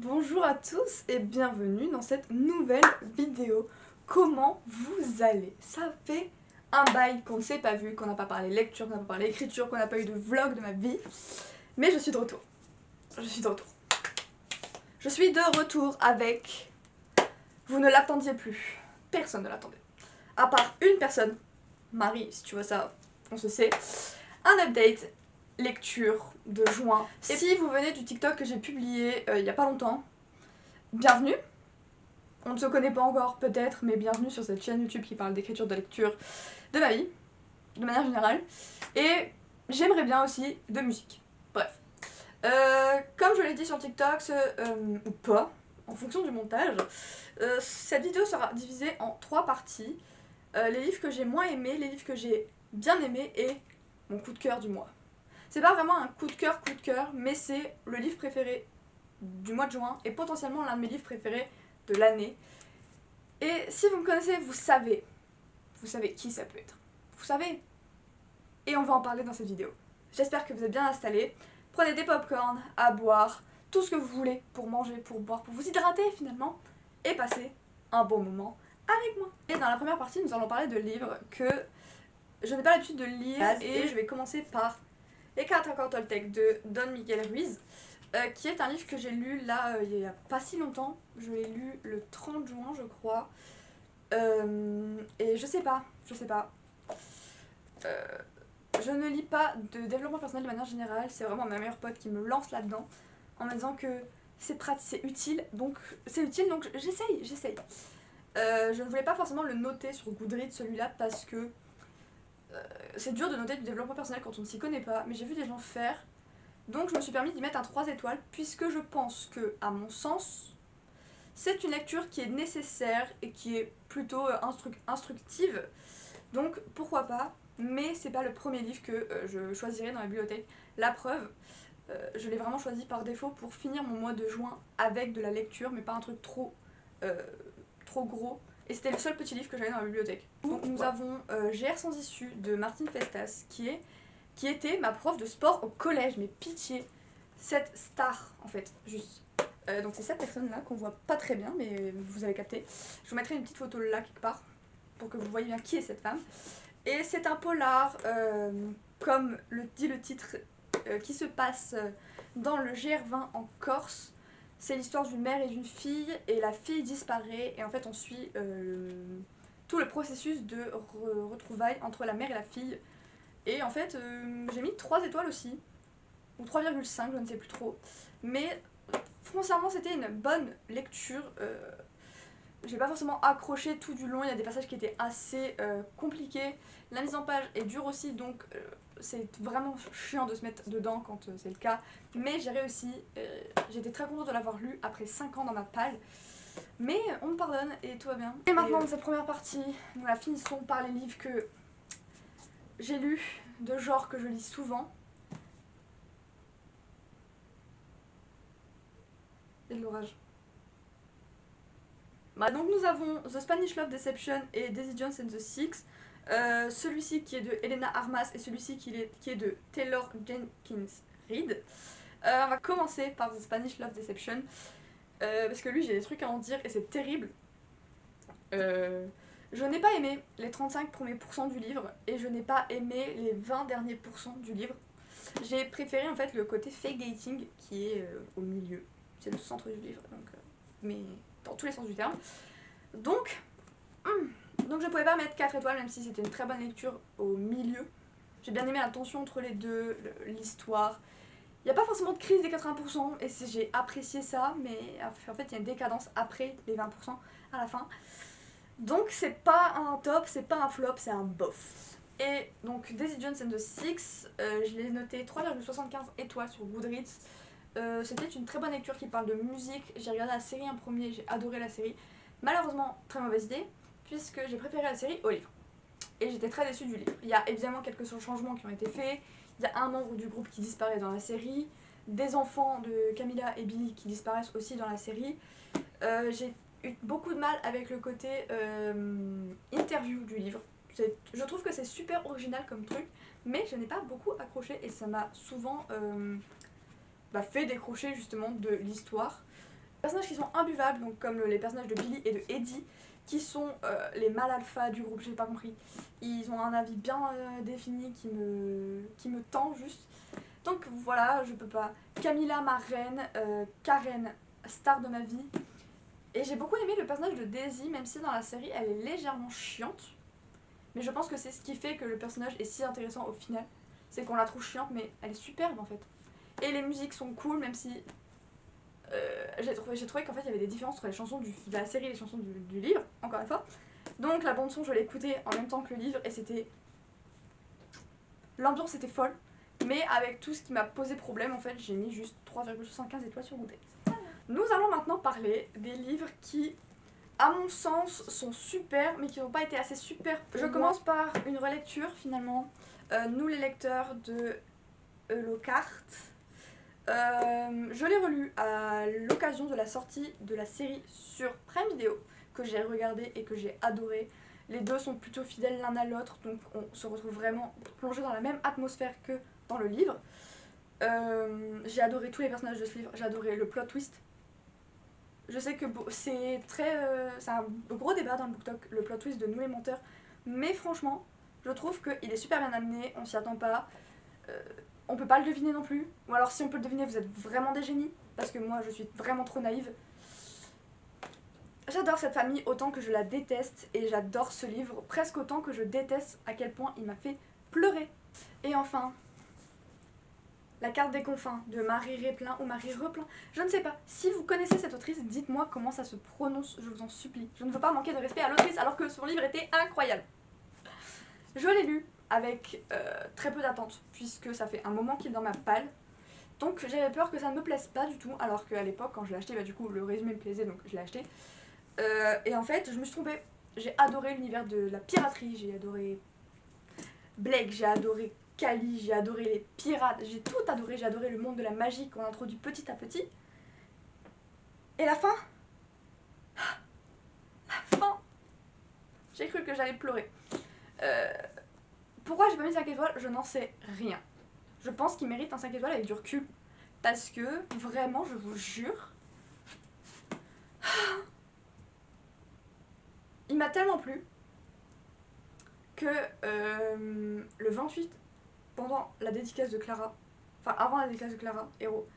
Bonjour à tous et bienvenue dans cette nouvelle vidéo. Comment vous allez? Ça fait un bail qu'on ne s'est pas vu, qu'on n'a pas parlé lecture, qu'on n'a pas parlé écriture, qu'on n'a pas eu de vlog de ma vie. Mais je suis de retour. Je suis de retour. Je suis de retour avec... Vous ne l'attendiez plus. Personne ne l'attendait. À part une personne. Marie, si tu vois ça, on se sait. Un update lecture de juin. Et si vous venez du TikTok que j'ai publié il y a pas longtemps, bienvenue. On ne se connaît pas encore peut-être, mais bienvenue sur cette chaîne YouTube qui parle d'écriture, de lecture, de ma vie, de manière générale. Et j'aimerais bien aussi de musique. Bref. Comme je l'ai dit sur TikTok, ou pas, en fonction du montage, cette vidéo sera divisée en 3 parties. Les livres que j'ai moins aimés, les livres que j'ai bien aimés et mon coup de cœur du mois. C'est pas vraiment un coup de cœur, mais c'est le livre préféré du mois de juin et potentiellement l'un de mes livres préférés de l'année. Et si vous me connaissez, vous savez qui ça peut être. Vous savez. Et on va en parler dans cette vidéo. J'espère que vous êtes bien installés. Prenez des pop-corn à boire, tout ce que vous voulez pour manger, pour boire, pour vous hydrater finalement, et passer un bon moment avec moi. Et dans la première partie, nous allons parler de livres que je n'ai pas l'habitude de lire, et je vais commencer par Les Cartes à Toltec de Don Miguel Ruiz, qui est un livre que j'ai lu là il y a pas si longtemps. Je l'ai lu le 30 juin je crois. Et je sais pas. Je ne lis pas de développement personnel de manière générale, c'est vraiment ma meilleure pote qui me lance là-dedans en me disant que c'est pratique, c'est utile, donc j'essaye. Je ne voulais pas forcément le noter sur Goodreads celui-là parce que c'est dur de noter du développement personnel quand on ne s'y connaît pas, mais j'ai vu des gens faire, donc je me suis permis d'y mettre un 3 étoiles puisque je pense que, à mon sens, c'est une lecture qui est nécessaire et qui est plutôt instructive, donc pourquoi pas, mais c'est pas le premier livre que je choisirai dans la bibliothèque. La preuve, je l'ai vraiment choisi par défaut pour finir mon mois de juin avec de la lecture, mais pas un truc trop gros. Et c'était le seul petit livre que j'avais dans la bibliothèque. Donc nous avons GR sans issue de Martine Festas, qui était ma prof de sport au collège, mais pitié, cette star en fait, juste. Donc c'est cette personne là qu'on voit pas très bien, mais vous avez capté. Je vous mettrai une petite photo là quelque part pour que vous voyez bien qui est cette femme. Et c'est un polar, comme le dit le titre, qui se passe dans le GR20 en Corse. C'est l'histoire d'une mère et d'une fille, et la fille disparaît, et en fait on suit tout le processus de retrouvailles entre la mère et la fille. Et en fait, j'ai mis 3 étoiles aussi, ou 3,5, je ne sais plus trop. Mais foncièrement, c'était une bonne lecture. J'ai pas forcément accroché tout du long, il y a des passages qui étaient assez compliqués. La mise en page est dure aussi, donc c'est vraiment chiant de se mettre dedans quand c'est le cas. Mais j'ai réussi, j'étais très contente de l'avoir lu après 5 ans dans ma palle. Mais on me pardonne et tout va bien. Et maintenant, dans cette première partie, nous la finissons par les livres que j'ai lus, de genre que je lis souvent. Et de l'orage. Bah, donc nous avons The Spanish Love Deception et Daisy Jones and the Six. Celui-ci qui est de Helena Armas et celui-ci qui est de Taylor Jenkins Reid. On va commencer par The Spanish Love Deception parce que lui j'ai des trucs à en dire et c'est terrible. Je n'ai pas aimé les 35 premiers pourcents du livre et je n'ai pas aimé les 20 derniers pourcents du livre. J'ai préféré en fait le côté fake dating qui est au milieu. C'est le centre du livre, donc, mais dans tous les sens du terme. Donc je pouvais pas mettre 4 étoiles même si c'était une très bonne lecture au milieu. J'ai bien aimé la tension entre les deux, l'histoire. Il n'y a pas forcément de crise des 80% et j'ai apprécié ça, mais en fait il y a une décadence après les 20% à la fin. Donc c'est pas un top, c'est pas un flop, c'est un bof. Et donc Daisy Jones and the Six, je l'ai noté 3,75 étoiles sur Goodreads. C'était une très bonne lecture qui parle de musique. J'ai regardé la série en premier, j'ai adoré la série. Malheureusement, très mauvaise idée, puisque j'ai préféré la série au livre. Et j'étais très déçue du livre. Il y a évidemment quelques changements qui ont été faits. Il y a un membre du groupe qui disparaît dans la série. Des enfants de Camilla et Billy qui disparaissent aussi dans la série. J'ai eu beaucoup de mal avec le côté interview du livre. Je trouve que c'est super original comme truc, mais je n'ai pas beaucoup accroché et ça m'a souvent fait décrocher justement de l'histoire. Personnages qui sont imbuvables, donc comme les personnages de Billy et de Eddie, qui sont les mâles alpha du groupe, j'ai pas compris. Ils ont un avis bien défini qui me tend juste. Donc voilà, je peux pas. Camilla, ma reine, Karen, star de ma vie. Et j'ai beaucoup aimé le personnage de Daisy, même si dans la série elle est légèrement chiante. Mais je pense que c'est ce qui fait que le personnage est si intéressant au final. C'est qu'on la trouve chiante, mais elle est superbe en fait. Et les musiques sont cool, même si j'ai trouvé qu'en fait il y avait des différences entre les chansons de la série et les chansons du livre, encore une fois. Donc la bande son je l'ai écoutée en même temps que le livre et c'était... L'ambiance était folle, mais avec tout ce qui m'a posé problème en fait j'ai mis juste 3,75 étoiles sur mon texte. Nous allons maintenant parler des livres qui, à mon sens, sont super mais qui n'ont pas été assez super. Je commence par une relecture finalement. Nous les lecteurs de Lockhart. Je l'ai relu à l'occasion de la sortie de la série sur Prime Video que j'ai regardé et que j'ai adoré. Les deux sont plutôt fidèles l'un à l'autre, donc on se retrouve vraiment plongé dans la même atmosphère que dans le livre. J'ai adoré tous les personnages de ce livre, j'ai adoré le plot twist. Je sais que c'est un gros débat dans le BookTok, le plot twist de Nous les menteurs, mais franchement, je trouve qu'il est super bien amené, on s'y attend pas. On peut pas le deviner non plus. Ou alors si on peut le deviner, vous êtes vraiment des génies. Parce que moi, je suis vraiment trop naïve. J'adore cette famille autant que je la déteste. Et j'adore ce livre presque autant que je déteste à quel point il m'a fait pleurer. Et enfin, La carte des confins de Marie Replin ou Marie Replin. Je ne sais pas. Si vous connaissez cette autrice, dites-moi comment ça se prononce. Je vous en supplie. Je ne veux pas manquer de respect à l'autrice alors que son livre était incroyable. Je l'ai lu avec très peu d'attente, puisque ça fait un moment qu'il est dans ma palle. Donc j'avais peur que ça ne me plaise pas du tout, alors qu'à l'époque, quand je l'ai acheté, bah, du coup, le résumé me plaisait, donc je l'ai acheté. Et en fait, je me suis trompée. J'ai adoré l'univers de la piraterie, j'ai adoré Blake, j'ai adoré Kali, j'ai adoré les pirates, j'ai tout adoré, j'ai adoré le monde de la magie qu'on introduit petit à petit. Et la fin, j'ai cru que j'allais pleurer. Pourquoi j'ai pas mis 5 étoiles, je n'en sais rien. Je pense qu'il mérite un 5 étoiles avec du recul. Parce que, vraiment, je vous jure, il m'a tellement plu que le 28, pendant la dédicace de Clara, enfin avant la dédicace de Clara, Héros,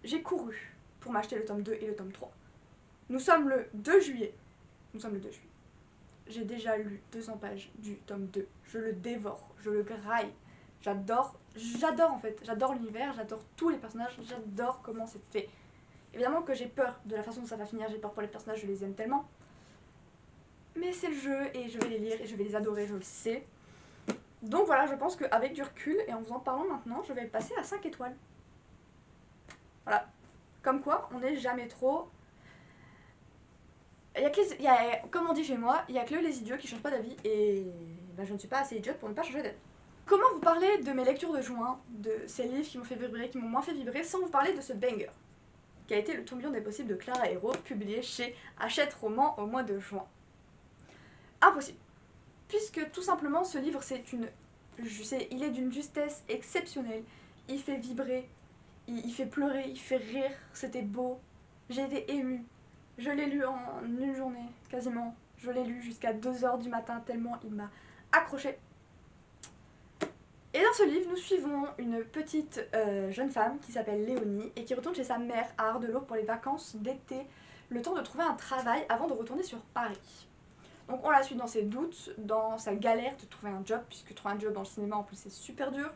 j'ai couru pour m'acheter le tome 2 et le tome 3. Nous sommes le 2 juillet. J'ai déjà lu 200 pages du tome 2. Je le dévore, je le graille. J'adore en fait. J'adore l'univers, j'adore tous les personnages, j'adore comment c'est fait. Évidemment que j'ai peur de la façon dont ça va finir, j'ai peur pour les personnages, je les aime tellement. Mais c'est le jeu et je vais les lire et je vais les adorer, je le sais. Donc voilà, je pense qu'avec du recul et en vous en parlant maintenant, je vais passer à 5 étoiles. Voilà. Comme quoi, on n'est jamais trop... comme on dit chez moi, il n'y a que les idiots qui changent pas d'avis et bah, je ne suis pas assez idiote pour ne pas changer d'avis. Comment vous parler de mes lectures de juin, de ces livres qui m'ont fait vibrer, qui m'ont moins fait vibrer, sans vous parler de ce banger, qui a été Le tourbillon des possibles de Clara Héros, publié chez Hachette Roman au mois de juin. Impossible. Puisque tout simplement ce livre il est d'une justesse exceptionnelle. Il fait vibrer, il fait pleurer, il fait rire, c'était beau. J'ai été émue. Je l'ai lu en une journée, quasiment. Je l'ai lu jusqu'à 2h du matin tellement il m'a accroché. Et dans ce livre, nous suivons une petite jeune femme qui s'appelle Léonie et qui retourne chez sa mère à Ardelot pour les vacances d'été, le temps de trouver un travail avant de retourner sur Paris. Donc on la suit dans ses doutes, dans sa galère de trouver un job, puisque trouver un job dans le cinéma en plus c'est super dur.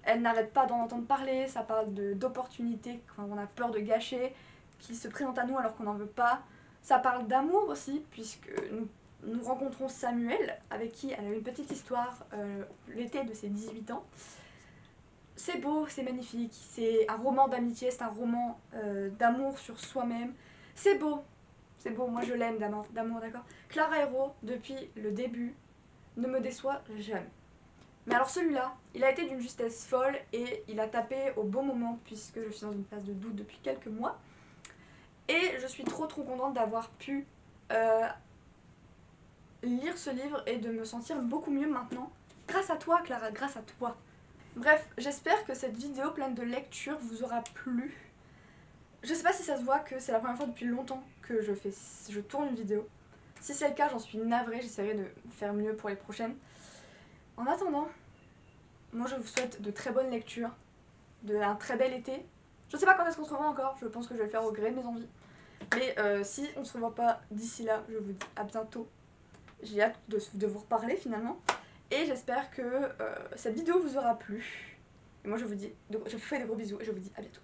Elle n'arrête pas d'en entendre parler, ça parle d'opportunités qu'on a peur de gâcher, qui se présentent à nous alors qu'on n'en veut pas. Ça parle d'amour aussi, puisque nous rencontrons Samuel, avec qui elle a une petite histoire l'été de ses 18 ans. C'est beau, c'est magnifique, c'est un roman d'amitié, c'est un roman d'amour sur soi-même. C'est beau, moi je l'aime d'amour, d'accord. Clara Héros, depuis le début, ne me déçoit jamais. Mais alors celui-là, il a été d'une justesse folle et il a tapé au bon moment puisque je suis dans une phase de doute depuis quelques mois. Et je suis trop contente d'avoir pu lire ce livre et de me sentir beaucoup mieux maintenant. Grâce à toi Clara, grâce à toi. Bref, j'espère que cette vidéo pleine de lecture vous aura plu. Je sais pas si ça se voit que c'est la première fois depuis longtemps que je tourne une vidéo. Si c'est le cas, j'en suis navrée, j'essaierai de faire mieux pour les prochaines. En attendant, moi je vous souhaite de très bonnes lectures, un très bel été. Je sais pas quand est-ce qu'on se revoit encore, je pense que je vais le faire au gré de mes envies. Mais si on se revoit pas d'ici là, je vous dis à bientôt. J'ai hâte de vous reparler finalement. Et j'espère que cette vidéo vous aura plu. Et moi je vous fais de gros bisous et je vous dis à bientôt.